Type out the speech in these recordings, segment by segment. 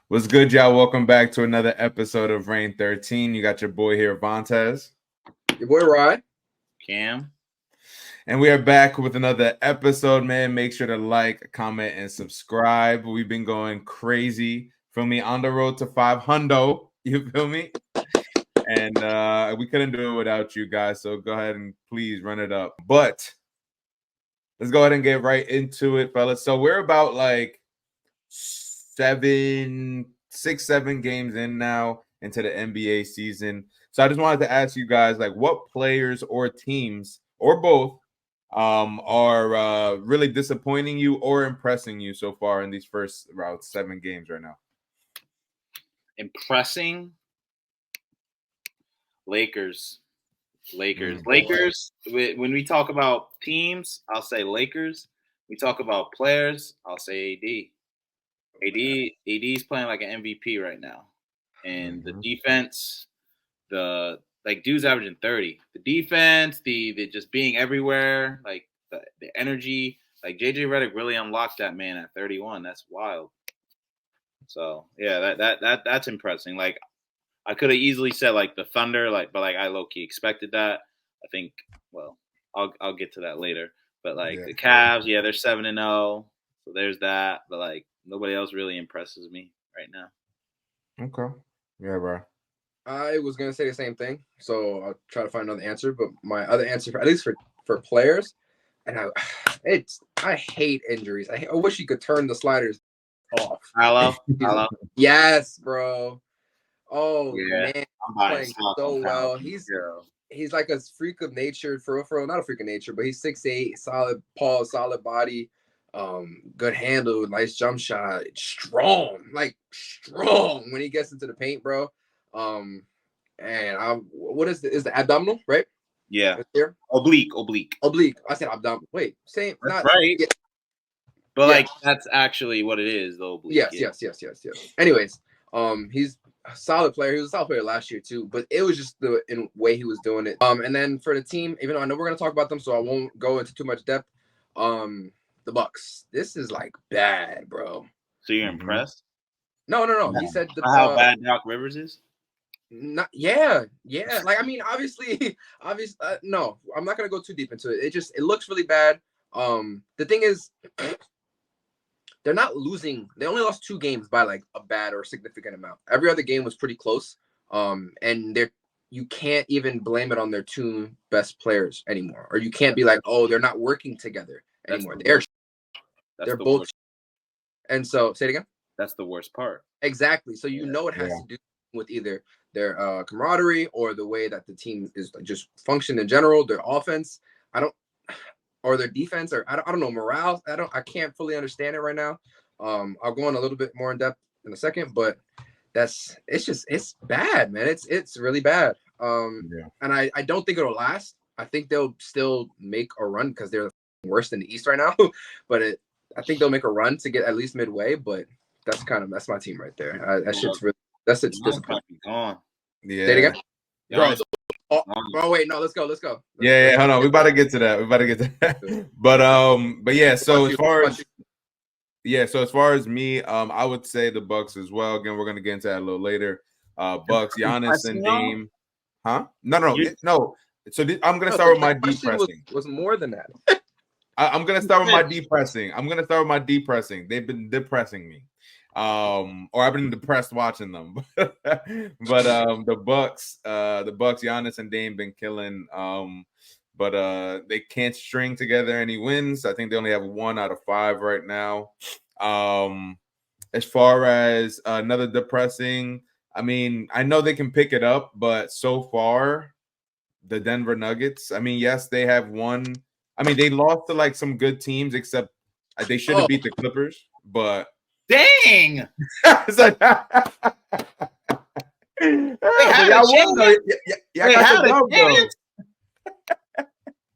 What's good, y'all? Welcome back to another episode of Reign 13. You got your boy here, Vontez. Your boy, Rod. Cam. And we are back with another episode, man. Make sure to like, comment, and subscribe. We've been going crazy. Feel me? On the road to 500. You feel me? And we couldn't do it without you guys. So go ahead and please run it up. But let's go ahead and get right into it, fellas. So we're about like 7 games in now into the NBA season. So I just wanted to ask you guys, like, what players or teams or both are really disappointing you or impressing you so far in these first about 7 games right now? Impressing. Lakers. When we talk about teams, I'll say Lakers. We talk about players, I'll say AD's playing like an MVP right now. And the defense, dude's averaging 30. The defense, the just being everywhere, like the energy, like JJ Redick really unlocked that man at 31. That's wild. So yeah, that's impressive. Like I could have easily said like the Thunder, but I low-key expected that. I think, well, I'll get to that later. But the Cavs, they're 7-0. So there's that. But nobody else really impresses me right now. Okay. Yeah, bro. I was gonna say the same thing, so I'll try to find another answer. But my other answer, at least for players, and I hate injuries. I wish you could turn the sliders off. Hello. Yes, bro. Oh yeah. man, playing so well. He's like a freak of nature, for real. Not a freak of nature, but he's 6'8", solid pause, solid body, good handle, nice jump shot, strong when he gets into the paint, bro. And what is the abdominal, right? Yeah. Right there? Oblique. I said abdominal. Wait, same. That's not right. Yeah. But that's actually what it is, the oblique. Yes. Anyways, he's a solid player. He was a solid player last year too, but it was just the way he was doing it. And then for the team, even though I know we're gonna talk about them, so I won't go into too much depth. The Bucks. This is bad, bro. So you're impressed? No. He said how bad Doc Rivers is. Yeah. Obviously, no. I'm not gonna go too deep into it. It looks really bad. The thing is, they're not losing. They only lost 2 games by a bad or significant amount. Every other game was pretty close. And you can't even blame it on their 2 best players anymore, or you can't be like, oh, they're not working together anymore. They're both. Worst. And so, say it again. That's the worst part. Exactly. So it has to do with either their camaraderie or the way that the team is just function in general, their offense. Or their defense, or I don't know, morale. I can't fully understand it right now. I'll go on a little bit more in depth in a second, but it's bad, man. It's really bad. And I don't think it'll last. I think they'll still make a run because they're the worst in the East right now. But I think they'll make a run to get at least midway. But that's my team right there. That's disappointing. Gone. Yeah. Say it again. Oh wait, no, let's go. Yeah, hold on. We about to get to that. But yeah, so as far as me, I would say the Bucks as well. Again, we're gonna get into that a little later. Bucks, Giannis and Dame. Huh? No. So I'm gonna start with my depressing. Was more than that. I'm gonna start with my depressing. They've been depressing me. Or I've been depressed watching them. but the Bucks, Giannis and Dame been killing. But they can't string together any wins. I think they only have 1 out of 5 right now. As far as another depressing, I mean, I know they can pick it up, but so far, the Denver Nuggets, I mean, yes, they have won. I mean, they lost to some good teams, except they should have beat the Clippers, but dang.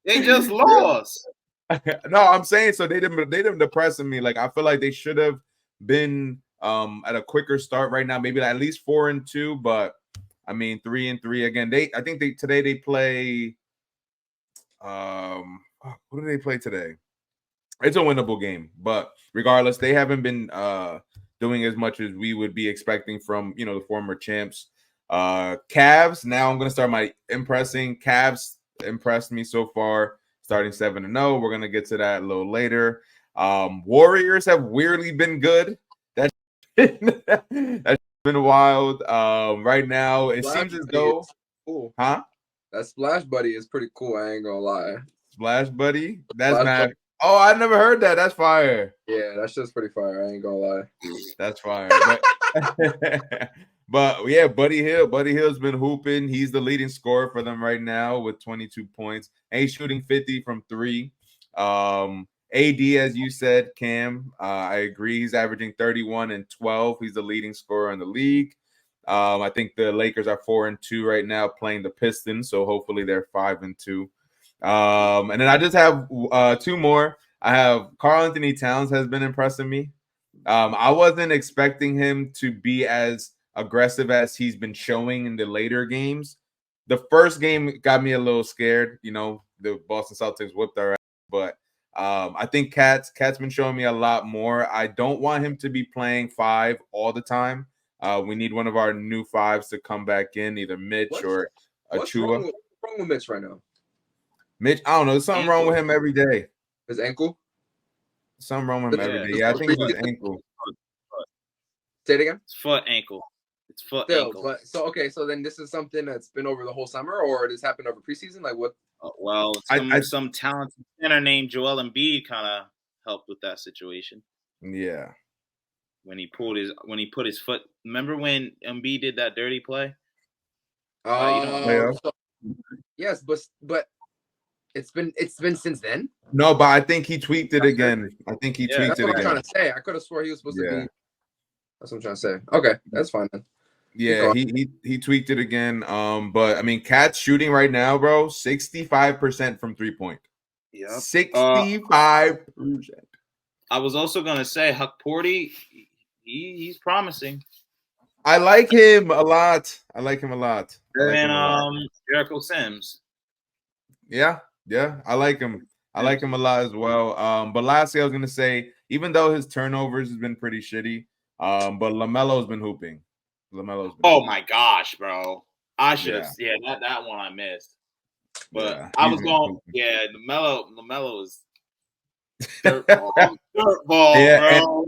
They just lost. No, I'm saying so they didn't depress me. I feel like they should have been at a quicker start right now, maybe at least 4-2, but I mean 3-3 again. I think today they play who do they play today? It's a winnable game, but regardless, they haven't been doing as much as we would be expecting from, the former champs. Cavs, now I'm going to start my impressing. Cavs impressed me so far, starting 7-0. We're going to get to that a little later. Warriors have weirdly been good. That's been wild. Right now, it seems as though... Cool. Huh? That Splash Buddy is pretty cool. I ain't gonna lie. Splash Buddy? That's Splash mad. Buddy. Oh, I never heard that. That's fire. Yeah, that's just pretty fire. I ain't gonna lie. That's fire. But yeah, Buddy Hield. Buddy Hield's been hooping. He's the leading scorer for them right now with 22 points. And he's shooting 50 from 3. AD, as you said, Cam, I agree. He's averaging 31 and 12. He's the leading scorer in the league. I think the Lakers are 4-2 right now, playing the Pistons. So hopefully they're 5-2. And then I just have 2 more. I have Karl-Anthony Towns has been impressing me. I wasn't expecting him to be as aggressive as he's been showing in the later games. The first game got me a little scared. The Boston Celtics whipped our ass, but I think Cat's been showing me a lot more. I don't want him to be playing 5 all the time. We need one of our new 5s to come back in, either Mitch or Achua. What's wrong with Mitch right now? Mitch, I don't know. There's something wrong with him every day. His ankle? Something wrong with him every day. Yeah, I think it's his ankle. Say it again? It's foot ankle. It's foot Still, ankle. But so then this is something that's been over the whole summer, or this happened over preseason? Like what? Well, some talented center named Joel Embiid kind of helped with that situation. Yeah. When he put his foot. Remember when Embiid did that dirty play? Yes, but it's been since then. No, but I think he tweaked it again. I think he tweaked it again. That's what I'm trying to say. I could have swore he was supposed to be. That's what I'm trying to say. Okay, that's fine then. Yeah, he tweaked it again. But I mean, Cat's shooting right now, bro, 65% from 3-point. Yeah, 65%. I was also gonna say Huck Porty. He's promising. I like him a lot. And Jericho Sims. Yeah, I like him. I like him a lot as well. But lastly, I was gonna say, even though his turnovers has been pretty shitty, but LaMelo's been hooping. My gosh, bro! I should have. Yeah, that one I missed. But I was going. Yeah, LaMelo is dirt ball, bro.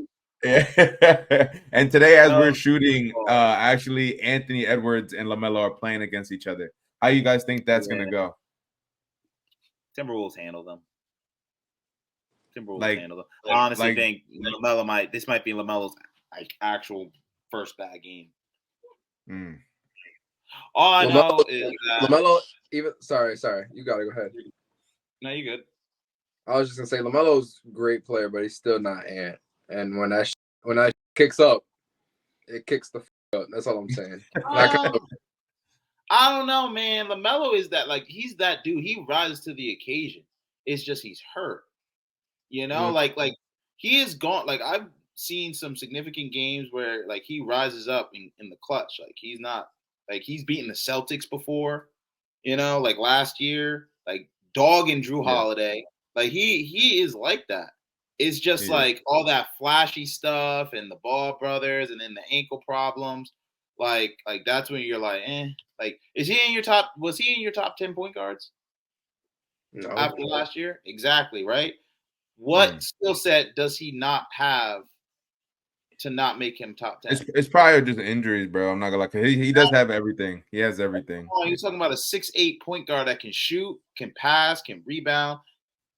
And today, as we're shooting, actually Anthony Edwards and LaMelo are playing against each other. How you guys think that's gonna go? Timberwolves handle them. Handle them. I honestly think LaMelo might be LaMelo's actual first bad game. All I know is that LaMelo. Sorry, you gotta go ahead. No, you good. I was just gonna say LaMelo's a great player, but he's still not Ant. And when that kicks up, it kicks the up. That's all I'm saying. I don't know, man. LaMelo is that he's that dude. He rises to the occasion. It's just he's hurt. Like he is gone. Like I've seen some significant games where he rises up in the clutch. He's not he's beaten the Celtics before. Last year, dogging Drew Holiday. He is like that. It's just all that flashy stuff and the Ball brothers and then the ankle problems. That's when you're is he in your top? Was he in your top 10 point guards? No. After last year, exactly right. What skill set does he not have to not make him top 10? It's probably just injuries, bro. I'm not gonna lie. He does have everything. He has everything. Oh, you're talking about a 6'8" point guard that can shoot, can pass, can rebound.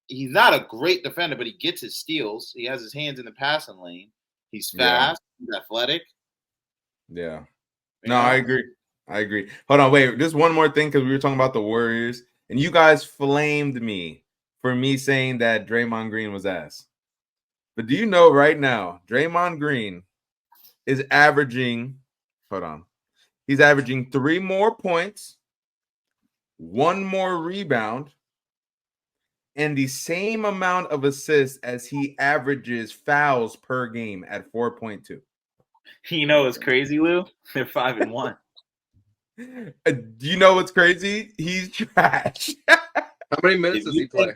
He's not a great defender, but he gets his steals. He has his hands in the passing lane. He's fast. He's athletic. Yeah. I agree. Hold on, wait. Just one more thing, because we were talking about the Warriors, and you guys flamed me for me saying that Draymond Green was ass. But do you know right now, Draymond Green is averaging, he's averaging 3 more points, 1 more rebound, and the same amount of assists as he averages fouls per game at 4.2. It's crazy, Lou? They're 5-1. Do you know what's crazy? He's trash. How many minutes does he play?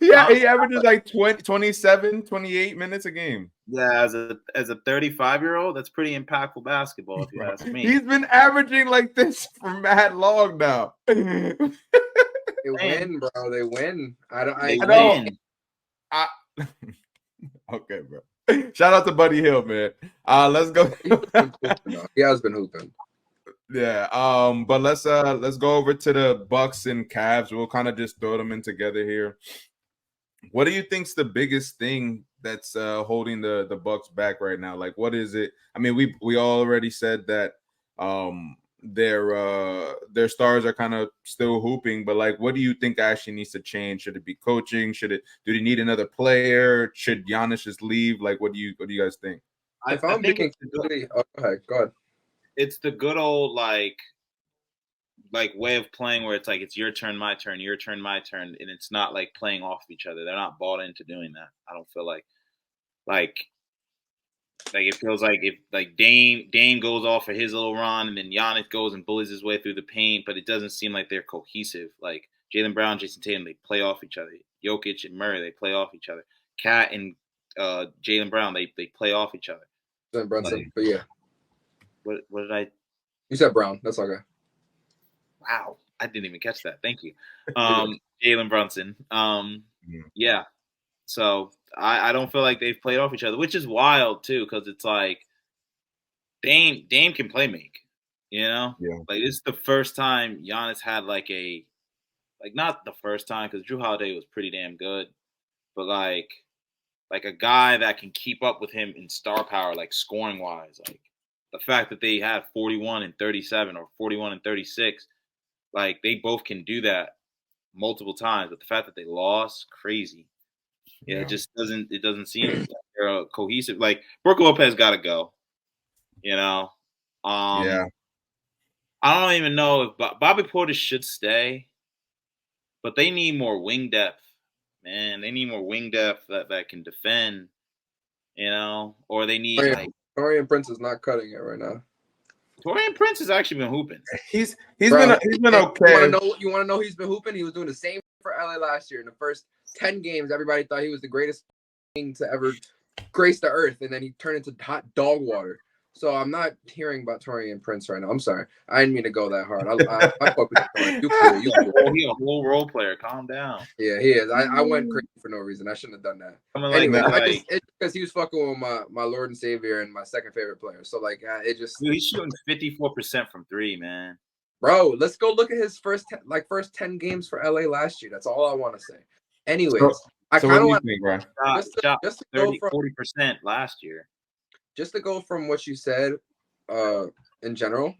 Yeah, he averages like 27, 28 minutes a game. Yeah, as a 35-year-old, that's pretty impactful basketball, if you ask me. He's been averaging like this for mad long now. They win, bro. They win. They win. Okay, bro. Shout out to Buddy Hill, man. Let's go. He has been hooping. Yeah. But let's go over to the Bucks and Cavs. We'll kind of just throw them in together here. What do you think's the biggest thing that's holding the Bucks back right now? Like, what is it? I mean, we already said that their stars are kind of still hooping, but like, what do you think actually needs to change? Should it be coaching? Do they need another player? Should Giannis just leave? Like, what do you guys think? I think go ahead. It's the good old like way of playing where it's like it's your turn, my turn, your turn, my turn, and it's not like playing off of each other. They're not bought into doing that. I don't feel like it feels like if like Dame goes off for his little run and then Giannis goes and bullies his way through the paint, but it doesn't seem like they're cohesive. Like Jaylen Brown, Jason Tatum, they play off each other. Jokic and Murray, they play off each other. Cat and Jaylen Brown, they play off each other. Brunson, like, but yeah. What did I? You said Brown. That's okay. Wow, I didn't even catch that. Thank you, Jalen Brunson. Yeah. So I don't feel like they've played off each other, which is wild too, because it's like Dame can play make, you know? Yeah. Like this is the first time Giannis had not the first time because Drew Holiday was pretty damn good, but like a guy that can keep up with him in star power, like scoring wise, like the fact that they had 41 and 37 or 41 and 36, like they both can do that multiple times, but the fact that they lost, crazy. Yeah, it just doesn't seem like they're cohesive. Like Brook Lopez got to go. You know, Yeah. I don't even know if Bobby Portis should stay, but they need more wing depth, man. They need more wing depth that can defend. You know, or they need Taurean Prince is not cutting it right now. Taurean Prince has actually been hooping. He's been okay. You want to know he's been hooping? He was doing the same for LA last year. In the first 10 games, everybody thought he was the greatest thing to ever grace the earth, and then he turned into hot dog water. So I'm not hearing about Taurean Prince right now. I'm sorry. I didn't mean to go that hard. I fuck with you. You cool. He's a whole role player. Calm down. Yeah, he is. I went crazy for no reason. I shouldn't have done that. Anyway, it's because he was fucking with my Lord and Savior and my second favorite player. So like, it just. Dude, he's shooting 54% from three, man. Bro, let's go look at his first 10 games for LA last year. That's all I want to say. Anyways, I kind of want just 40% last year. Just to go from what you said, in general,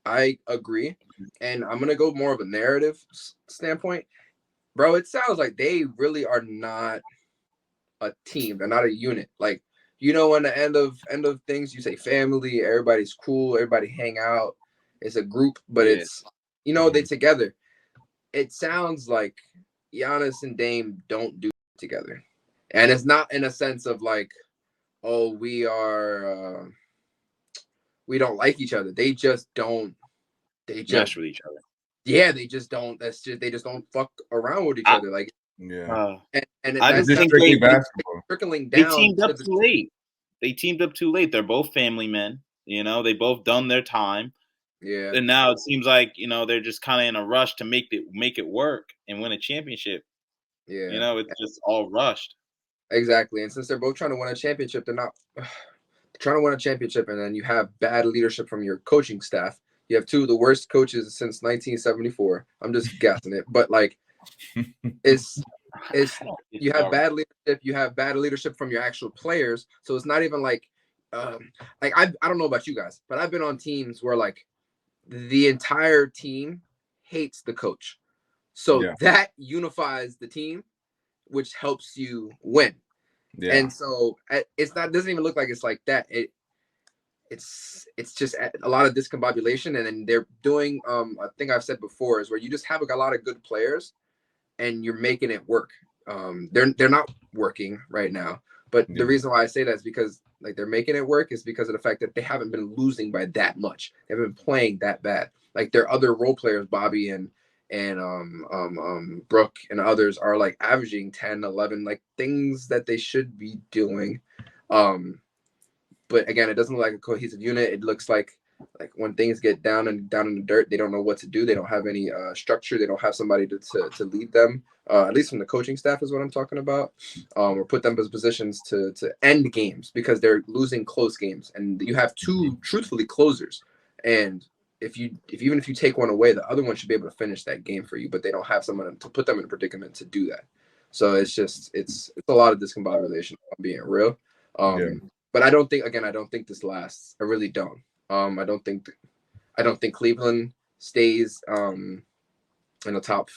I agree, and I'm gonna go more of a narrative standpoint, bro. It sounds like they really are not a team. They're not a unit. Like, you know, in the end of things, you say family. Everybody's cool. Everybody hang out. It's a group, but it's, you know, they together. It sounds like Giannis and Dame don't do it together, and it's not in a sense of like, oh, we don't like each other. They just don't. They just mesh with each other. Yeah, they just don't. They just don't fuck around with each other. Like, yeah. And I think trickling down. They teamed up too late. They teamed up too late. They're both family men. You know, they both done their time. Yeah. And now it seems like, you know, they're just kind of in a rush to make it work and win a championship. Yeah. You know, it's just all rushed. Exactly. And since they're both trying to win a championship, they're not trying to win a championship. And then you have bad leadership from your coaching staff. You have two of the worst coaches since 1974. I'm just guessing it. But like, it's you have bad leadership. You have bad leadership from your actual players. So it's not even like I don't know about you guys, but I've been on teams where like the entire team hates the coach. So that unifies the team, which helps you win. Yeah. And so doesn't even look like it's like that. It's just a lot of discombobulation, and then they're doing I think I've said before is where you just have a lot of good players and you're making it work. They're not working right now, but the reason why I say that is because like they're making it work is because of the fact that they haven't been losing by that much. They haven't been playing that bad. Like their other role players, Bobby and and Brooke and others are like averaging 10, 11, like things that they should be doing. But again, it doesn't look like a cohesive unit. It looks like when things get down in the dirt, they don't know what to do. They don't have any structure. They don't have somebody to lead them. At least from the coaching staff is what I'm talking about, or put them in positions to end games because they're losing close games. And you have two truthfully closers, and if you take one away, the other one should be able to finish that game for you. But they don't have someone to put them in a predicament to do that. So it's a lot of discombobulation. If I'm being real. But I don't think this lasts. I really don't. I don't think Cleveland stays in the top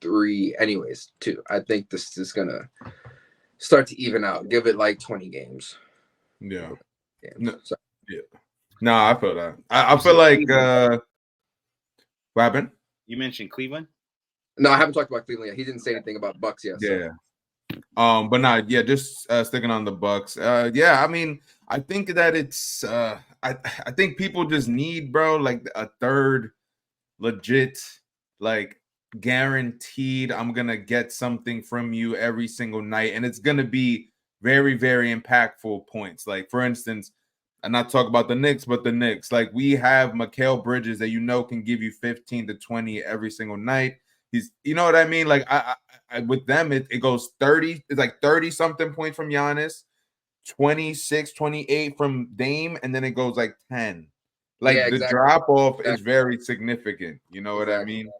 3 anyways, too. I think this is gonna start to even out. Give it like 20 games. Yeah. No, yeah. No, I feel that. I feel like what happened? You mentioned Cleveland? No, I haven't talked about Cleveland yet. He didn't say anything about Bucks yet. So. Yeah. But not just sticking on the Bucks. I mean, I think that it's I think people just need, bro, like a third legit, like guaranteed I'm gonna get something from you every single night, and it's gonna be very, very impactful points. Like, for instance, I'm not talking about the Knicks, but the Knicks, like, we have Mikal Bridges that can give you 15 to 20 every single night. He's, you know what I mean? Like, I with them, it goes 30, it's like 30 something points from Giannis, 26, 28 from Dame, and then it goes like 10. Like, the drop off is very significant. You know what I mean?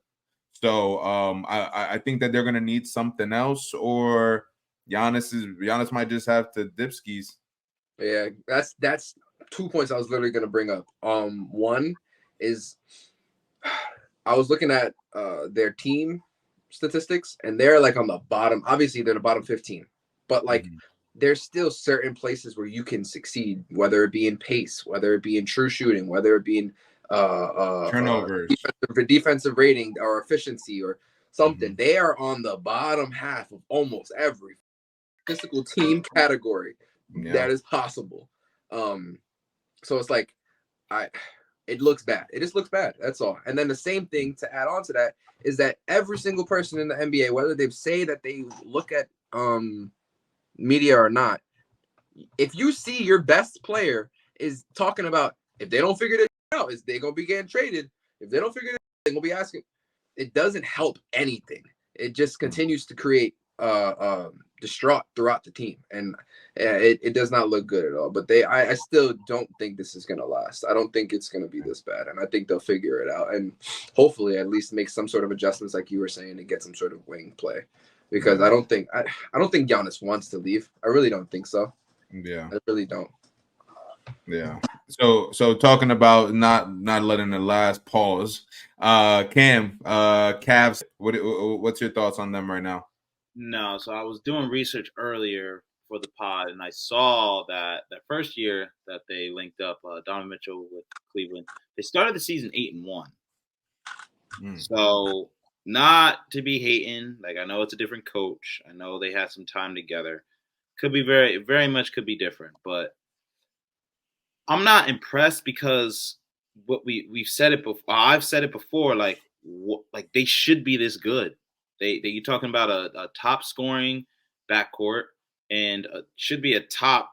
So I think that they're gonna need something else, or Giannis might just have to dip skis. Yeah, that's 2 points I was literally gonna bring up. One is I was looking at their team statistics, and they're like on the bottom. Obviously, they're the bottom 15, but like there's still certain places where you can succeed, whether it be in pace, whether it be in true shooting, whether it be in turnovers, defensive rating or efficiency or something. They are on the bottom half of almost every physical team category that is possible. So it's like it looks bad. It just looks bad. That's all. And then the same thing to add on to that is that every single person in the NBA, whether they say that they look at media or not, if you see your best player is talking about if they don't figure this out, is they gonna be getting traded? If they don't figure it out, they're gonna be asking. It doesn't help anything. It just continues to create distraught throughout the team, and it does not look good at all. But I still don't think this is gonna last. I don't think it's gonna be this bad, and I think they'll figure it out, and hopefully at least make some sort of adjustments, like you were saying, to get some sort of wing play. Because I don't think Giannis wants to leave. I really don't think so. Yeah, I really don't. Yeah. So talking about not letting it last. Pause. Cam, Cavs. What's your thoughts on them right now? No, so I was doing research earlier for the pod, and I saw that first year that they linked up Donovan Mitchell with Cleveland, they started the season 8-1. So not to be hating, like I know it's a different coach. I know they had some time together. Could be very, very much could be different, but I'm not impressed because what we've said it before. I've said it before. Like they should be this good. You're talking about a top scoring backcourt and should be a top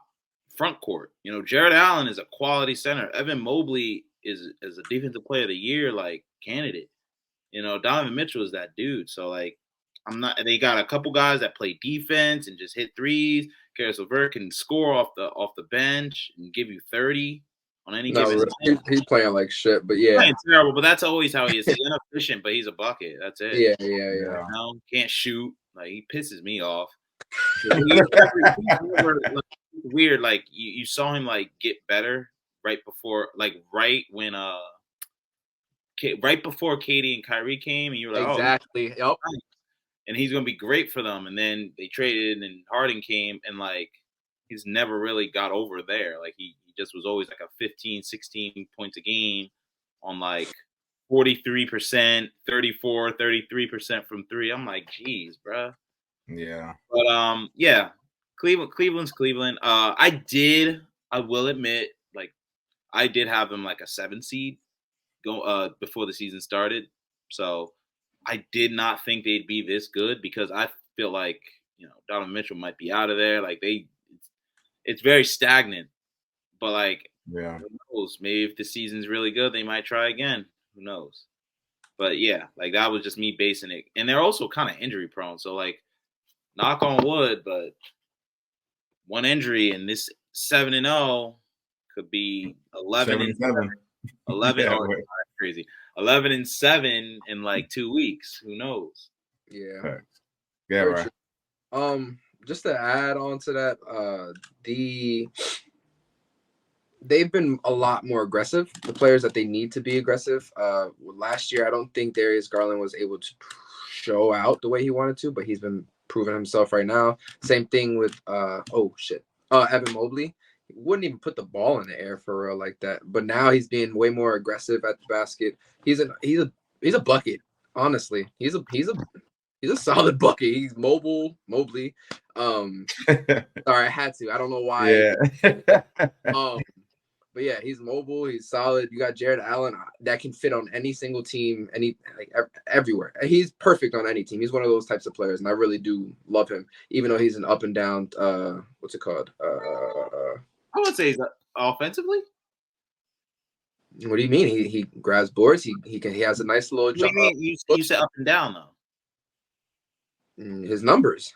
front court. You know, Jared Allen is a quality center. Evan Mobley is a defensive player of the year like candidate. You know, Donovan Mitchell is that dude. So like, I'm not. They got a couple guys that play defense and just hit threes. Karis LeVert can score off the bench and give you 30 on any given night. He's playing like shit, but yeah, he's playing terrible. But that's always how he is. He's inefficient, but he's a bucket. That's it. Yeah. You know, can't shoot. Like he pisses me off. Weird. Like you saw him like get better right before Katie and Kyrie came, and you were like, exactly. Oh, yep. And he's going to be great for them. And then they traded, and Harden came, and like he's never really got over there. Like he just was always like a 15, 16 points a game on like 43%, 34, 33% from three. I'm like, geez, bro. Yeah. But yeah, Cleveland's Cleveland. I will admit, like I did have them like a 7 seed go before the season started. So I did not think they'd be this good because I feel like, Donovan Mitchell might be out of there. Like it's very stagnant. But like, Yeah. who knows? Maybe if the season's really good, they might try again. Who knows? But yeah, like that was just me basing it. And they're also kind of injury prone. So like, knock on wood, but one injury and this 7-0 could be 11 Yeah, or crazy. 11-7 in like 2 weeks. Who knows? Yeah. Yeah, right. Just to add on to that, they've been a lot more aggressive. The players that they need to be aggressive. Last year, I don't think Darius Garland was able to show out the way he wanted to, but he's been proving himself right now. Same thing with Evan Mobley. He wouldn't even put the ball in the air for real like that. But now he's being way more aggressive at the basket. He's a bucket. Honestly, he's a solid bucket. He's mobile, Mobley. Sorry, I had to. I don't know why. Yeah. But yeah, he's mobile. He's solid. You got Jared Allen that can fit on any single team, everywhere. He's perfect on any team. He's one of those types of players, and I really do love him, even though he's an up and down. What's it called? I would say he's offensively. What do you mean? He grabs boards. He has a nice little. What do you mean? You said up and down though. His numbers,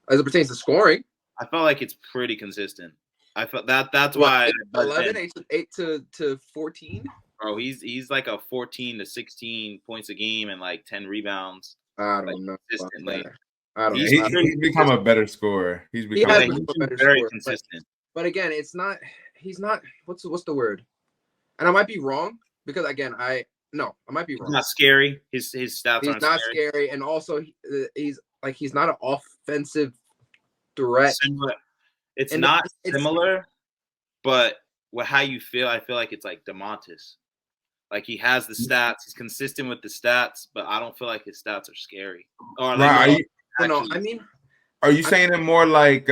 as it pertains to scoring, I felt like it's pretty consistent. I felt that's why 11, 8 to 14. Bro, he's like a 14 to 16 points a game and like 10 rebounds. I don't know. Consistently. He's become a better scorer. He's become very consistent. But again, he's not. What's the word? And I might be wrong because again, I might be wrong. He's not scary. His stats he's aren't not scary, and also he's not an offensive threat. It's not similar, but how you feel, I feel like it's like DeMontis. Like he has the stats, he's consistent with the stats, but I don't feel like his stats are scary. Or like, are you saying it more like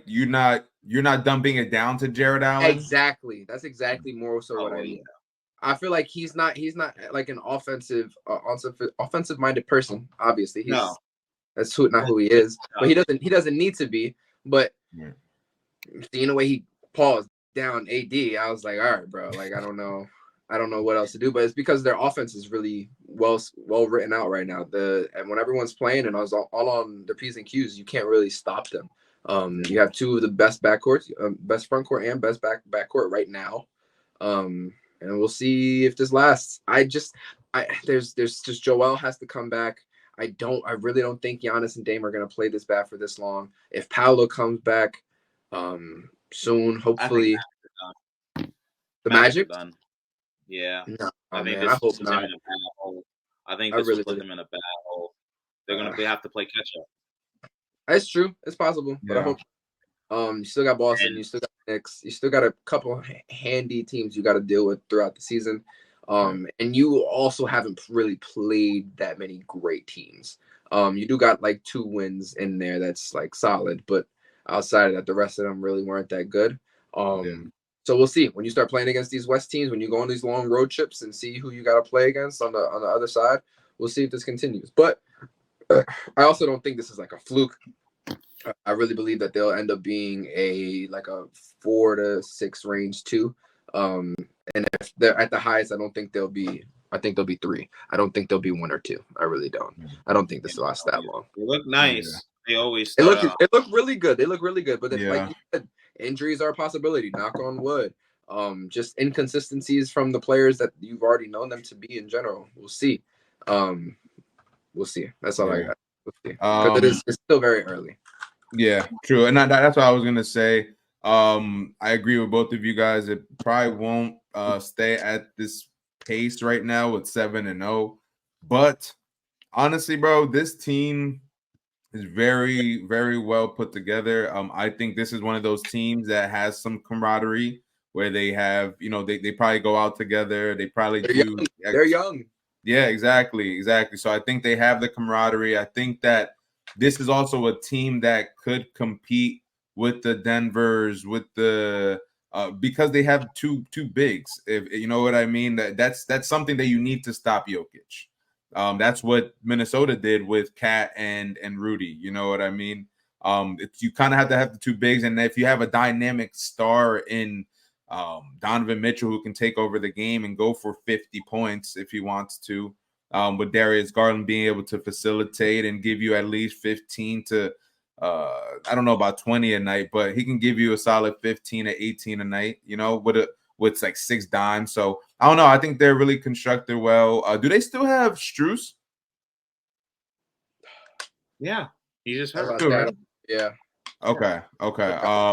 you're not dumping it down to Jared Allen? Exactly. That's exactly more so what I mean. Yeah. I feel like he's not like an offensive minded person. Obviously, that's not who he is. But he doesn't need to be. But seeing the way he paused down AD, I was like, all right, bro. Like I don't know what else to do. But it's because their offense is really well written out right now. And when everyone's playing and I was all on the P's and Q's, you can't really stop them. You have two of the best backcourts, best front court and best backcourt right now. And we'll see if this lasts. There's just Joel has to come back. I really don't think Giannis and Dame are going to play this bad for this long. If Paolo comes back soon, hopefully. The Magic? Yeah. No, I think man, this puts them in a bad hole. I think this will put them in a bad hole. They're going to have to play catch up. It's true. It's possible. But I hope you still got Boston. You still got Knicks. You still got a couple handy teams you got to deal with throughout the season. And you also haven't really played that many great teams. You do got like 2 wins in there that's like solid, but outside of that, the rest of them really weren't that good. So we'll see when you start playing against these West teams, when you go on these long road trips and see who you got to play against on the other side. We'll see if this continues. But I also don't think this is like a fluke. I really believe that they'll end up being a 4 to 6 range too. And if they're at the highest, I think they'll be 3. I don't think they'll be 1 or 2. I really don't. I don't think this will last that long. They look nice. Yeah. They always it look really good. They look really good. But then, like you said, injuries are a possibility. Knock on wood. Just inconsistencies from the players that you've already known them to be in general. We'll see. We'll see. That's all I got. We'll see. Because it's still very early. Yeah, true. And that's what I was gonna say. I agree with both of you guys. It probably won't stay at this pace right now with 7-0. But honestly, bro, this team is very, very well put together. I think this is one of those teams that has some camaraderie where they have, they probably go out together. They probably They're young. Yeah, exactly. So I think they have the camaraderie. I think that this is also a team that could compete with the Denvers, with the because they have two bigs. If you know what I mean, that's something that you need to stop Jokic. That's what Minnesota did with Cat and Rudy. You know what I mean? You kind of have to have the two bigs, and if you have a dynamic star in Donovan Mitchell who can take over the game and go for 50 points if he wants to, with Darius Garland being able to facilitate and give you at least 15 to I don't know about 20 a night, but he can give you a solid 15 to 18 a night, you know, with like 6 dimes. So I don't know. I think they're really constructed well. Do they still have Strus? Yeah, he just hurt. Right? Yeah. Okay.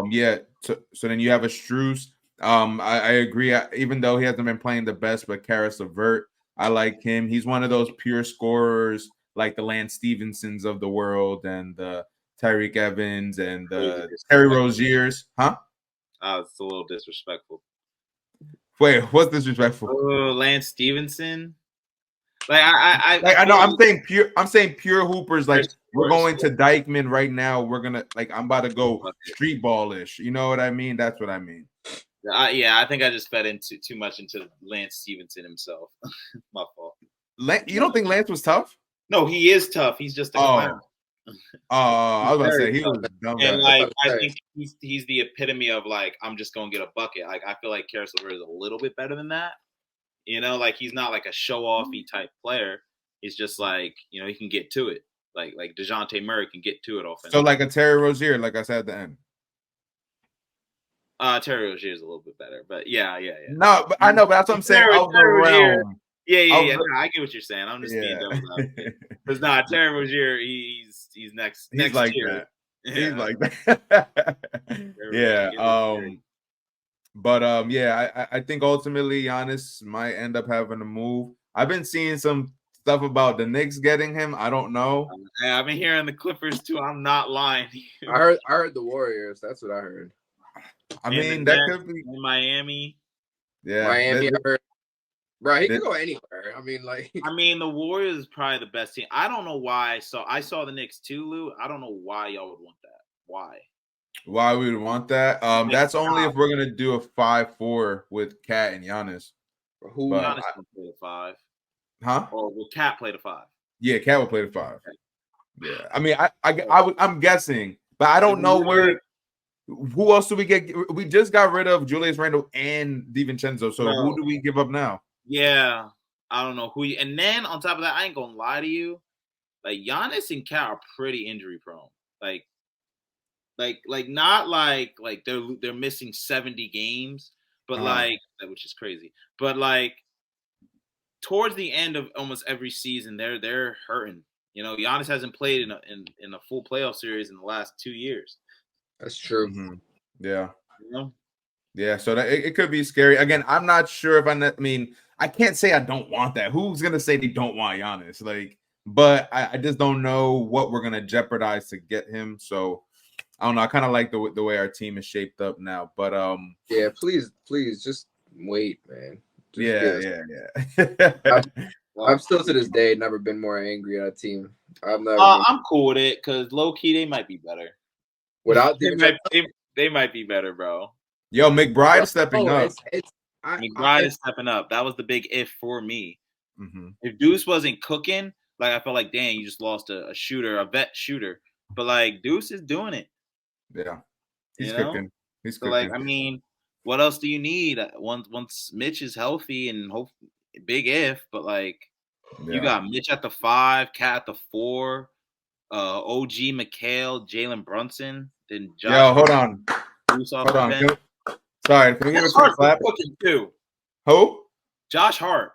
Yeah. So then you have a Strus. I agree. Even though he hasn't been playing the best, but Karis LeVert, I like him. He's one of those pure scorers like the Lance Stevensons of the world and the Tyreek Evans and the Terry Roziers. Huh? It's a little disrespectful. Wait, what's disrespectful? Oh, Lance Stevenson. Like I know. I'm saying pure hoopers. Like we're going to Dykeman right now. We're gonna I'm about to go street ballish. You know what I mean? That's what I mean. Yeah, I think I just fed into too much into Lance Stevenson himself. My fault. You don't think Lance was tough? No, he is tough. He's just a clown. I was about to say he was dumb. And like I think he's the epitome of like I'm just gonna get a bucket. Like I feel like Karis LeVert is a little bit better than that. You know, like he's not like a show-offy type player. He's just like, you know, he can get to it. Like DeJounte Murray can get to it offensively. So like a Terry Rozier, like I said at the end. Terry Rozier is a little bit better, but yeah. No, but I know, but that's what I'm saying. Yeah. No, I get what you're saying. I'm just being devil's advocate. Because Terry Rozier, he's next. He's next like tier. that. He's like that. Yeah. But I think ultimately Giannis might end up having to move. I've been seeing some stuff about the Knicks getting him. I don't know. I've been hearing the Clippers too. I'm not lying. I heard the Warriors. That's what I heard. I mean, that could be in Miami. Yeah, Miami. I heard. Bro, he could go anywhere. I mean, the Warriors is probably the best team. I don't know why. So I saw the Knicks too, Lou. I don't know why y'all would want that. Why we would want that? That's only if we're gonna do a 5-4 with Kat and Giannis. Who Giannis will play the 5? Huh? Or will Kat play the 5? Yeah, Kat will play the 5. Okay. Yeah, I mean, I'm guessing, but I don't know where. Who else do we get? We just got rid of Julius Randle and DiVincenzo. So who do we give up now? Yeah, I don't know who. And then on top of that, I ain't gonna lie to you. Like Giannis and Kat are pretty injury prone. Like not like they're missing 70 games, but which is crazy. But like towards the end of almost every season, they're hurting. You know, Giannis hasn't played in a full playoff series in the last 2 years. That's true. Mm-hmm. Yeah. You know? Yeah. So it could be scary. Again, I'm not sure if I mean, I can't say I don't want that. Who's gonna say they don't want Giannis? But I just don't know what we're gonna jeopardize to get him. So I don't know. I kind of like the way our team is shaped up now. But yeah, please, just wait, man. I'm still to this day never been more angry at a team. I'm cool with it because low key they might be better. Without they might be better, bro. Yo, McBride stepping up. McBride is stepping up. That was the big if for me. Mm-hmm. If Deuce wasn't cooking, I felt like, dang, you just lost a shooter, a vet shooter. But Deuce is doing it. Yeah, he's cooking. He's cooking. I mean, what else do you need once Mitch is healthy and big if, but you got Mitch at the 5, Cat at the 4. OG McHale, Jalen Brunson, then Josh. Yo, hold on. Sorry, can we give a quick clap? Too. Who? Josh Hart.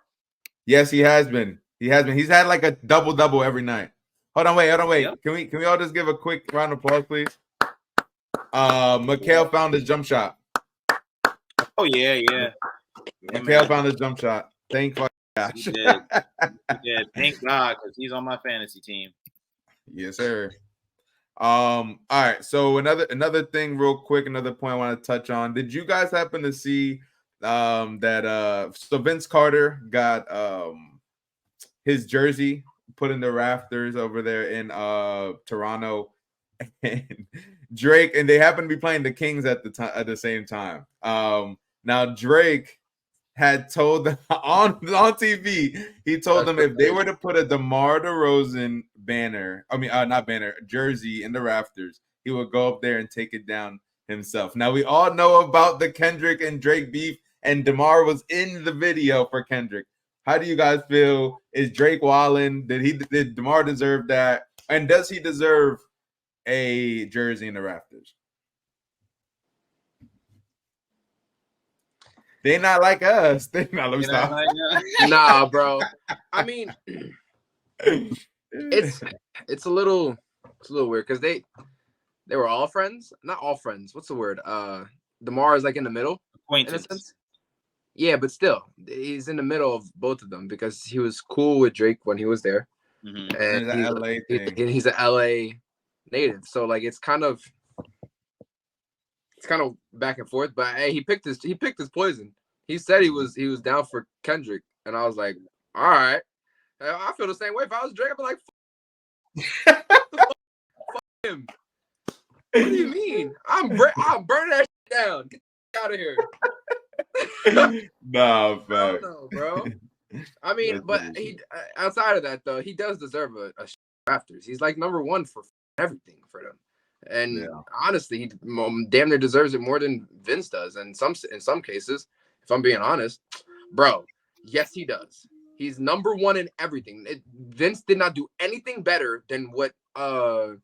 Yes, he has been. He's had like a double every night. Hold on, wait. Yep. Can we all just give a quick round of applause, please? McHale found his jump shot. Oh yeah. McHale found his jump shot. Thank God. He did. Thank God, because he's on my fantasy team. Yes, sir. All right. So another thing, real quick, another point I want to touch on. Did you guys happen to see that so Vince Carter got his jersey put in the rafters over there in Toronto, and Drake, and they happen to be playing the Kings at the same time. Now Drake had told them on TV, he told them if they were to put a Demar Derozan banner, not banner, jersey in the rafters, he would go up there and take it down himself. Now we all know about the Kendrick and Drake beef, and Demar was in the video for Kendrick. How do you guys feel? Is Drake wildin'? Did Demar deserve that? And does he deserve a jersey in the rafters? They not like us. They not. Let me stop. Nah, bro. I mean, it's a little weird because they were all friends. Not all friends. What's the word? Demar is like in the middle. Acquaintance. In a sense. Yeah, but still, he's in the middle of both of them because he was cool with Drake when he was there, and he's an LA native. So like, it's kind of back and forth. But hey, he picked his poison. He said he was down for Kendrick, and I was like, all right. I feel the same way. If I was Drake, I'd be like, fuck him. What do you mean? I'm burning that shit down. Get out of here. No, fact. No, bro. I mean, but he outside of that though, he does deserve a rafters. He's like number one for everything for them, and honestly, he damn near deserves it more than Vince does. And in some cases, if I'm being honest, bro, yes, he does. He's number one in everything. Vince did not do anything better than what DeMar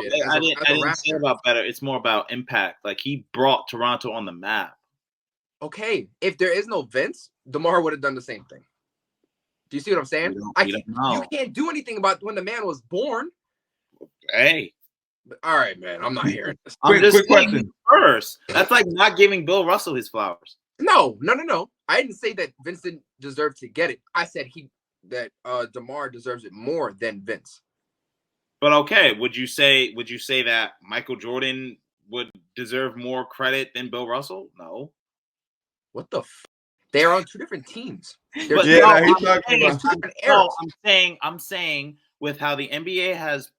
did. I didn't say about better. It's more about impact. Like, he brought Toronto on the map. Okay, if there is no Vince, DeMar would have done the same thing. Do you see what I'm saying? You can't do anything about when the man was born. Hey. All right, man. I'm not hearing this. I'm just saying first. That's like not giving Bill Russell his flowers. No. I didn't say that Vince didn't deserve to get it. I said that DeMar deserves it more than Vince. But okay, would you say that Michael Jordan would deserve more credit than Bill Russell? No. What the They are on two different teams. I'm saying with how the NBA has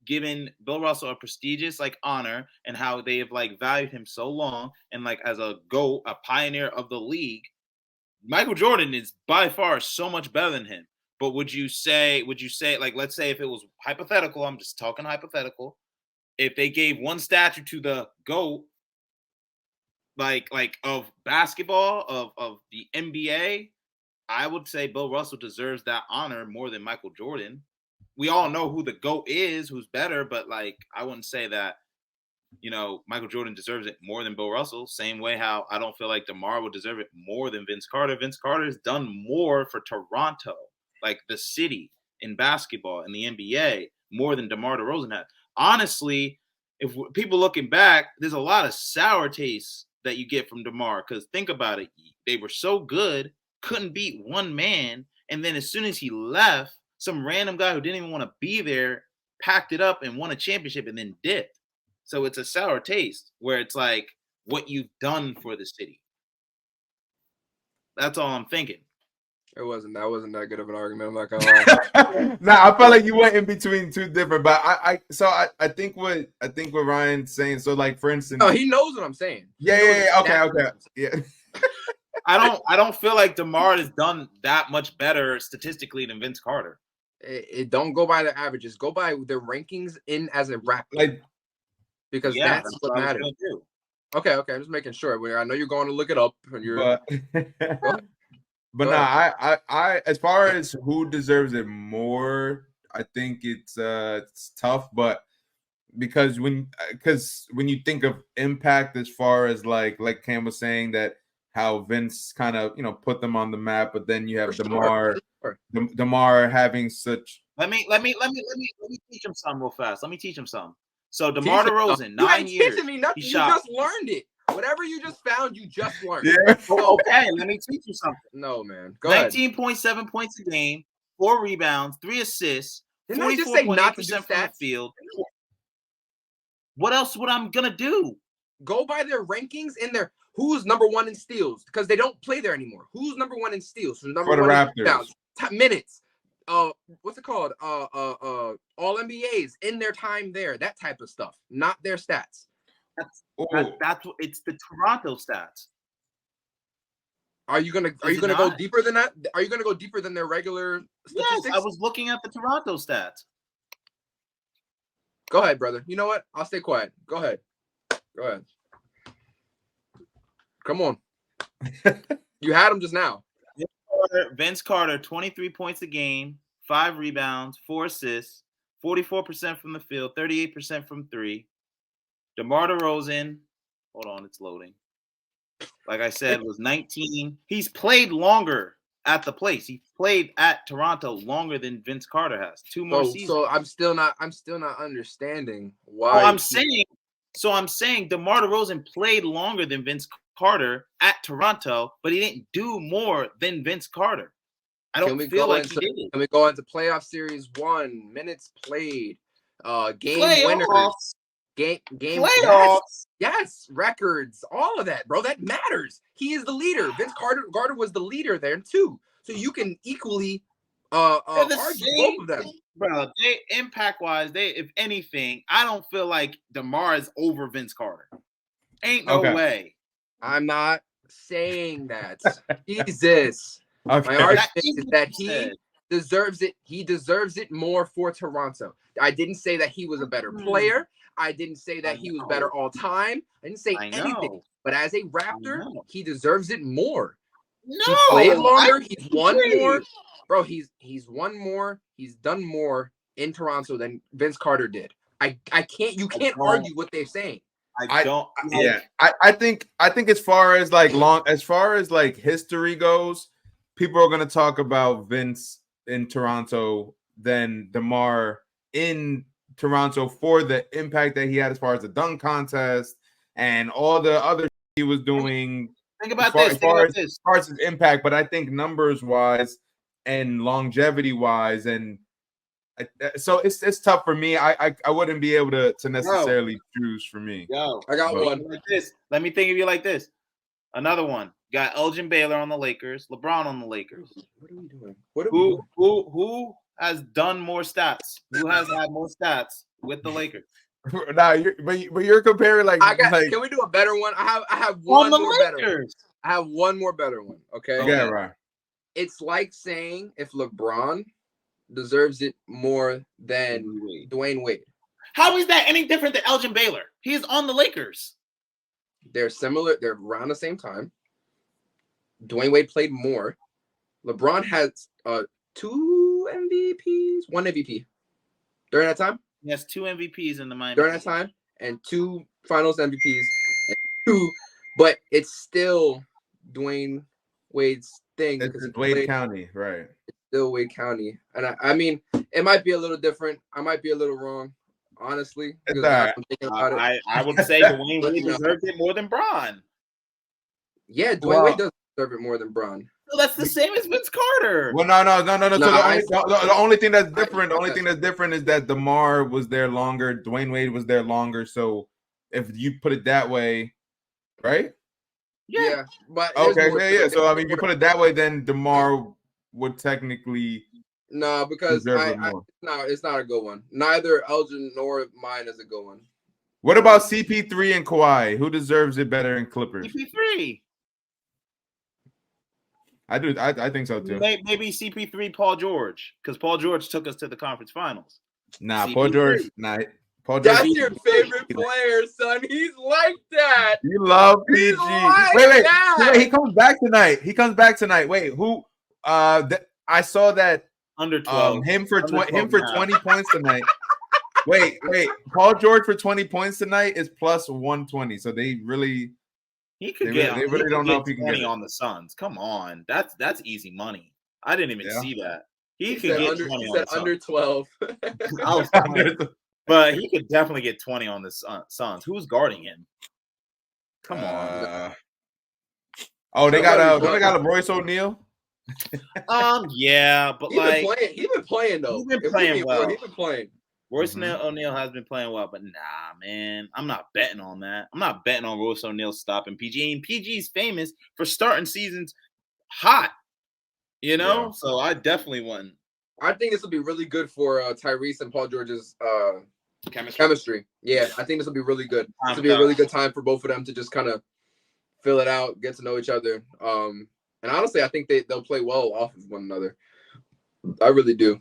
given Bill Russell a prestigious honor, and how they have valued him so long, and as a GOAT, a pioneer of the league, Michael Jordan is by far so much better than him. But would you say let's say if it was hypothetical, I'm just talking hypothetical, if they gave one statue to the GOAT, of basketball, of the NBA, I would say Bill Russell deserves that honor more than Michael Jordan. We all know who the GOAT is, who's better, but I wouldn't say that, Michael Jordan deserves it more than Bill Russell. Same way how I don't feel like DeMar would deserve it more than Vince Carter. Vince Carter has done more for Toronto, the city, in basketball and the NBA, more than DeMar Derozan had. Honestly, if people looking back, there's a lot of sour taste that you get from DeMar, because think about it. They were so good, couldn't beat one man, and then as soon as he left, some random guy who didn't even want to be there packed it up and won a championship and then dipped. So it's a sour taste where it's what you've done for the city. That's all I'm thinking. That wasn't that good of an argument. I'm not gonna lie. Nah, I felt like you went in between two different, but I think what Ryan's saying. So for instance, no, he knows what I'm saying. Yeah. Okay. Yeah. I don't feel like DeMar has done that much better statistically than Vince Carter. It don't go by the averages. Go by the rankings in as a Raptor. Because that's what matters. Okay. I'm just making sure. I know you're going to look it up. But no, I as far as who deserves it more, I think it's tough. But because when you think of impact, as far as like Cam was saying, that how Vince kind of put them on the map, but then you have DeMar, DeMar having such. Let me teach him something real fast. Let me teach him something. So DeMar Derozan, 9 years. Teaching me nothing. You just learned it. Whatever you just found, you just learned. Yeah. Okay, let me teach you something. No, man. Go ahead. 19.7 points a game, 4 rebounds, 3 assists, 44.8% from the field. What else would I'm gonna do? Go by their rankings and their who's number one in steals, because they don't play there anymore. Who's number one in steals? Who's number for the one Raptors? In rebounds? Minutes. What's it called? All NBAs in their time there. That type of stuff. Not their stats. That's what it's the Toronto stats. Are you gonna go deeper than that? Are you gonna go deeper than their regular statistics? Yes, I was looking at the Toronto stats. Go ahead, brother. You know what? I'll stay quiet. Go ahead. Come on. You had him just now. Vince Carter, 23 points a game, 5 rebounds, 4 assists, 44% from the field, 38% from 3. Demar Derozan, hold on, it's loading. Like I said, was 19. He's played longer at the place. He played at Toronto longer than Vince Carter has. 2 more seasons. So I'm still not understanding why. I'm saying DeMar DeRozan played longer than Vince Carter at Toronto, but he didn't do more than Vince Carter. I don't feel like he did. Can we go into playoff series 1, minutes played, game winners, game playoffs? Yes, records, all of that, bro. That matters. He is the leader. Vince Carter was the leader there too. So you can equally argue both of them. Bro, they impact-wise, if anything, I don't feel like DeMar is over Vince Carter. Ain't no way. I'm not saying that. Jesus. Okay. My argument is that he deserves it. He deserves it more for Toronto. I didn't say that he was a better player. I didn't say that he was better all time. I didn't say anything. But as a Raptor, he deserves it more. No, he played longer. He's won more. Bro, he's won more. He's done more in Toronto than Vince Carter did. I can't. You can't argue what they're saying. I think as far as like history goes, people are going to talk about Vince in Toronto than DeMar in Toronto for the impact that he had as far as the dunk contest and all the other he was doing. Think about as far as his impact, but I think numbers wise and longevity wise, and so it's tough for me. I wouldn't be able to necessarily choose for me. I got one. Like this. Let me think of you like this. Another one. Got Elgin Baylor on the Lakers, LeBron on the Lakers. What are we doing? Who has done more stats? Who has had more stats with the Lakers? Nah, but you're comparing like. Can we do a better one? I have one more better one. I have one more better one. Okay. Yeah, right. It's like saying if LeBron deserves it more than Dwayne Wade. How is that any different than Elgin Baylor? He's on the Lakers. They're similar. They're around the same time. Dwayne Wade played more. LeBron has 2 MVPs, 1 MVP during that time. He has 2 MVPs in the Miami during that time, and 2 Finals MVPs, and 2. But it's still Dwayne Wade's thing. It's Wade County, right? It's still Wade County, and I mean, it might be a little different. I might be a little wrong, honestly. I would say Dwayne Wade deserved it more than Bron. Yeah, Dwayne Wade does deserve it more than Bron. So that's the same as Vince Carter. Well, no. So the only thing that's different is that DeMar was there longer, Dwayne Wade was there longer. So if you put it that way, right? Yeah. But okay, yeah. So I mean, if you put it that way, then DeMar would technically. No, because it's not a good one. Neither Elgin nor mine is a good one. What about CP3 and Kawhi? Who deserves it better in Clippers? CP3. I do. I think so too. Maybe CP3, Paul George, because Paul George took us to the conference finals. Nah, CP3. Paul George. Nah, Paul George. That's your favorite player, son. He's like that. You love PG. Wait. He comes back tonight. Wait, who? I saw that under 12. Him for 20 points tonight. Wait. Paul George for 20 points tonight is plus 120. So they really. He could they really don't know if he can get 20 on the Suns. Come on, that's easy money. I didn't even see that. He could get 20 on the under 12. But he could definitely get 20 on the Suns. Who's guarding him? Come on. They got a Royce O'Neal. Yeah, but he's been playing though. He's been playing well. He's been playing. Royce O'Neal has been playing well, but nah, man, I'm not betting on that. I'm not betting on Royce O'Neal stopping PG. And PG's famous for starting seasons hot, Yeah. So I definitely wouldn't. I think this will be really good for Tyrese and Paul George's chemistry. Yeah, I think this will be really good. This will be a really good time for both of them to just kind of fill it out, get to know each other. And honestly, I think they'll play well off of one another. I really do.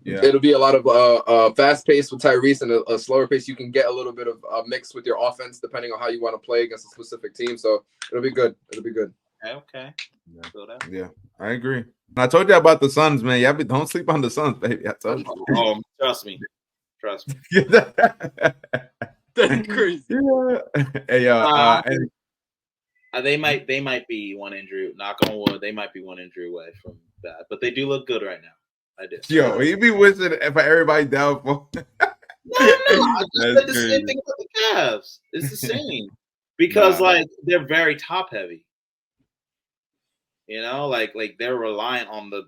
Yeah. It'll be a lot of fast pace with Tyrese and a slower pace. You can get a little bit of a mix with your offense depending on how you want to play against a specific team. So it'll be good. Okay. Yeah, I agree. I told you about the Suns, man. Yeah, don't sleep on the Suns, baby. I told you. Oh, trust me. That's crazy. Yeah. Hey, and they might be one injury. Knock on wood, they might be one injury away from that, but they do look good right now. I do. Yo, you be wishing for everybody downfall. No. I just said the same thing about the Cavs. It's the same because they're very top heavy. You know, like they're reliant on the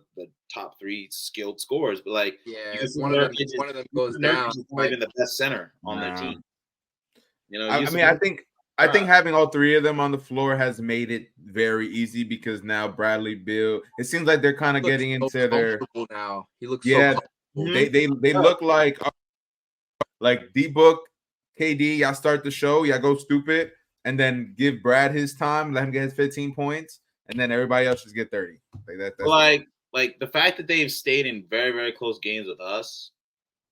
top 3 skilled scorers, but if one of them goes down, not even the best center on their team. You know, I think having all 3 of them on the floor has made it very easy because now Bradley, Bill, it seems like they're kind of getting into their now. He looks so comfortable. They look like D-Book, KD. Y'all start the show, y'all go stupid, and then give Brad his time, let him get his 15 points, and then everybody else just get 30. Like the fact that they've stayed in very, very close games with us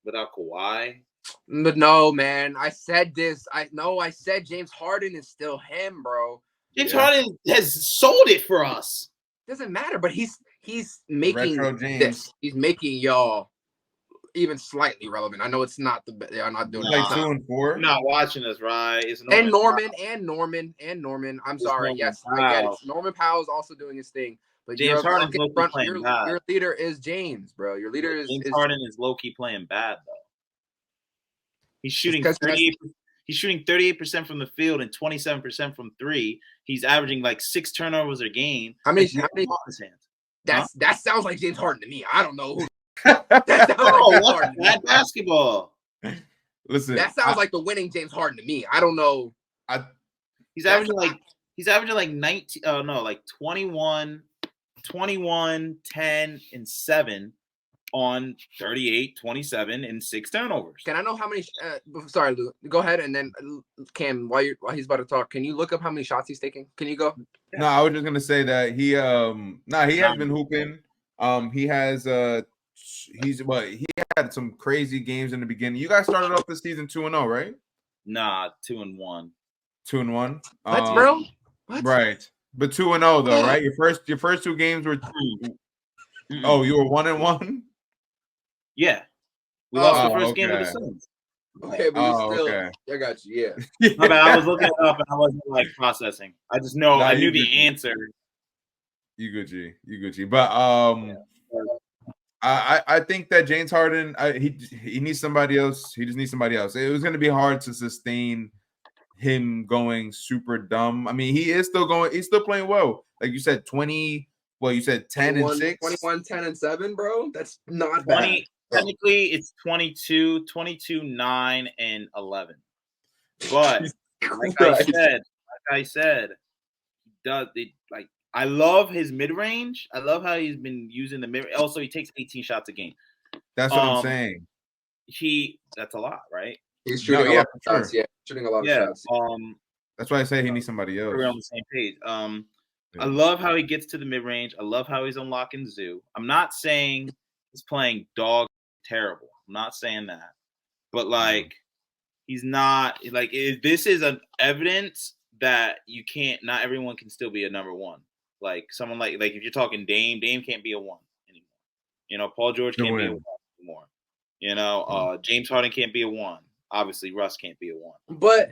without Kawhi. But no, man. I said this. I said James Harden is still him, bro. James Harden has sold it for us. Doesn't matter, but he's making this. He's making y'all even slightly relevant. I know it's not they are not doing like 2 and 4. You're not watching us, right? It's Norman. I'm sorry. Yes, I get it. Norman Powell is also doing his thing. But James Harden's low-key playing bad. Your leader is James, bro. Your leader is James Harden is low-key playing bad though. He's shooting 38%. He's shooting 38% from the field and 27% from 3. He's averaging 6 turnovers a game. How many his hands? That sounds like James Harden to me. I don't know. That sounds like bad basketball. Listen, that sounds like the winning James Harden to me. I don't know. He's averaging 19. 21, 10, and 7 on 38, 27, and 6 turnovers. Can I know how many? Sorry, Lou. Go ahead, and then Cam, while he's about to talk, can you look up how many shots he's taking? Can you go? No, I was just gonna say that he has been hooping. He had some crazy games in the beginning. You guys started off the season 2-0, right? Nah, 2-1. 2-1. What, bro? What? Right, but 2-0 though, right? Your first 2 games were. Oh, you were 1-1. Yeah, we lost the first game of the Suns. Okay, but you still, I got you. Yeah. My bad, I was looking it up and I wasn't processing. I just know I knew the answer. You good, G. But I think that James Harden, he needs somebody else. He just needs somebody else. It was going to be hard to sustain him going super dumb. I mean, he's still playing well. Like you said, 20. Well, you said 10 and 6. 21, 10 and 7, bro. That's not bad. Technically, it's 22, 9, and 11. But I said, I love his mid range. I love how he's been using the mid. Also, he takes 18 shots a game. That's what I'm saying. That's a lot, right? He's shooting a lot of shots. Yeah, shooting a lot of shots. That's why I say he needs somebody else. We're on the same page. I love how he gets to the mid range. I love how he's unlocking Zoo. I'm not saying he's playing dog terrible. I'm not saying that, but he's not this is an evidence that you can't. Not everyone can still be a number 1. Like someone like if you're talking Dame can't be a 1 anymore. You know, Paul George can't be a 1 anymore. You know, James Harden can't be a 1. Obviously, Russ can't be a 1. But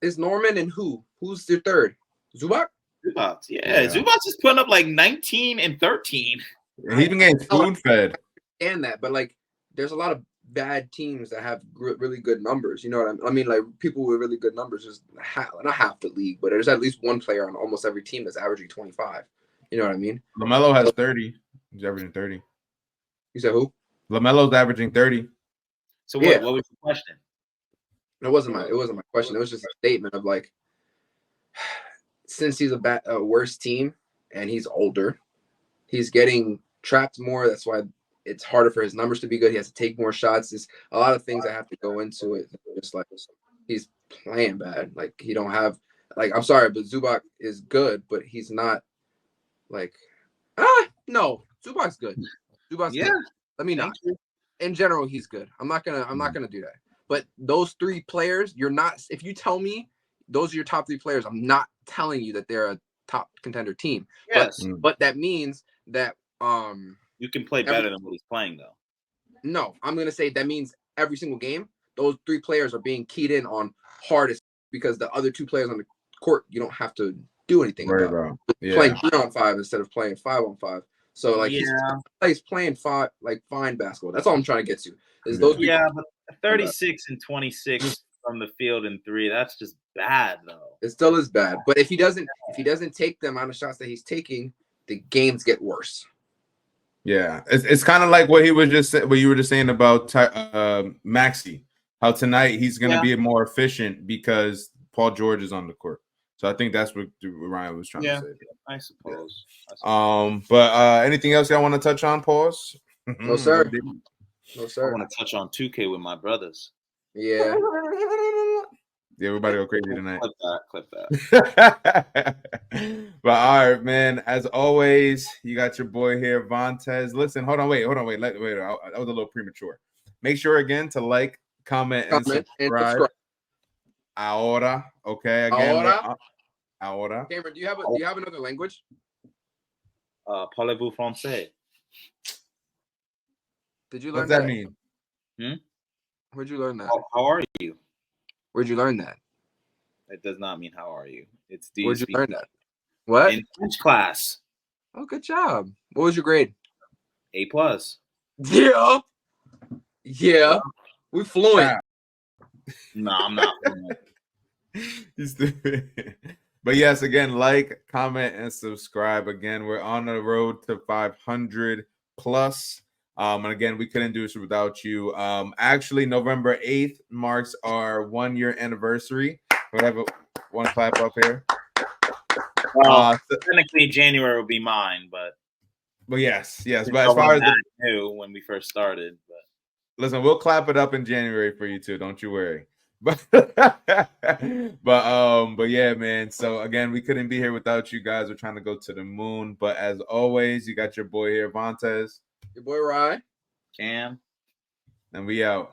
is Norman and who's your third? Zubac? Yeah. Zubac is putting up 19 and 13. He's been getting spoon fed. And that, but there's a lot of bad teams that have really good numbers. You know what I mean? People with really good numbers is not half the league, but there's at least one player on almost every team that's averaging 25. You know what I mean? LaMelo has 30. He's averaging 30. You said who? LaMelo's averaging 30. So what was the question? It wasn't my question. It was just a statement of since he's a worse team and he's older, he's getting trapped more. That's why it's harder for his numbers to be good. He has to take more shots. There's a lot of things that have to go into it. Just he's playing bad. He don't have Like, I'm sorry, but Zubac is good, but he's not like no, Zubac's good. Zubac's good. Let me not. In general, he's good. I'm not gonna do that. But those 3 players, you're not. If you tell me those are your top 3 players, I'm not telling you that they're a top contender team. Yes. But that means that you can play better than what he's playing though. No, I'm gonna say that means every single game, those 3 players are being keyed in on hardest because the other 2 players on the court, you don't have to do anything about. Playing 3-on-5 instead of playing 5-on-5. So like he's playing fine basketball. That's all I'm trying to get to. Is those but 36 and 26 from the field in 3, that's just bad though. It still is bad. But if he doesn't take the amount of shots that he's taking, the games get worse. Yeah, it's kind of like what you were just saying about Maxey. How tonight he's going to be more efficient because Paul George is on the court. So I think that's what Ryan was trying to say. I suppose. But anything else y'all want to touch on, Pause? No, sir. No, sir. I want to touch on 2K with my brothers. Yeah. Yeah, everybody go crazy tonight. Clip that. But all right, man. As always, you got your boy here, Vontez. Listen, hold on, wait. That was a little premature. Make sure again to like, comment, and subscribe. Ahora, okay. Again, ahora. Cameron, do you have another language? Parlez-vous français? Did you learn What's that mean? Where'd you learn that? How are you? Where'd you learn that? It does not mean how are you. It's Where'd you learn that? What? In French class. Oh, good job. What was your grade? A+. Yeah. Yeah. We fluent. No, I'm not fluent. But yes, again, like, comment, and subscribe. Again, we're on the road to 500 plus. And again, we couldn't do this without you. Actually, November 8th marks our 1-year anniversary. Whatever, want to clap up here? Well, technically, January will be mine, but yes. But as far as knew when we first started, but listen, we'll clap it up in January for you too. Don't you worry. But yeah, man. So again, we couldn't be here without you guys. We're trying to go to the moon. But as always, you got your boy here, Vontez. Your boy Ryan. Cam. And we out.